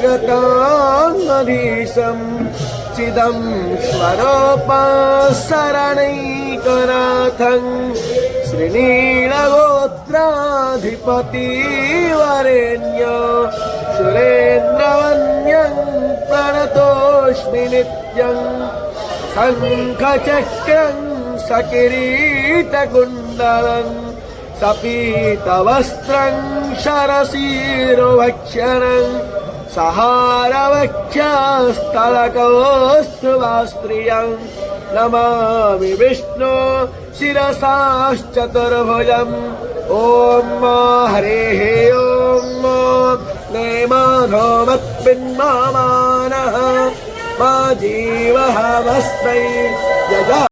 जगतामधीशं चिदं स्वरूपशरणैकनाथं श्रीनीलगोत्राधिपतिवरेण्य सुरेन्द्रवन्द्यं प्रणतोऽस्मि नित्यं शङ्खचक्रं सकिरीटकुण्डलं सपीतवस्त्रं शरशिरोभक्षणं सहारवक्षस्थलकौस्तुभास्त्रियं नमामि विष्णु शिरसाश्चतुर्भुजम् ॐ हरिः ॐ नेमाधोमत्पिन्मानः मा जीवः वस्मै यजा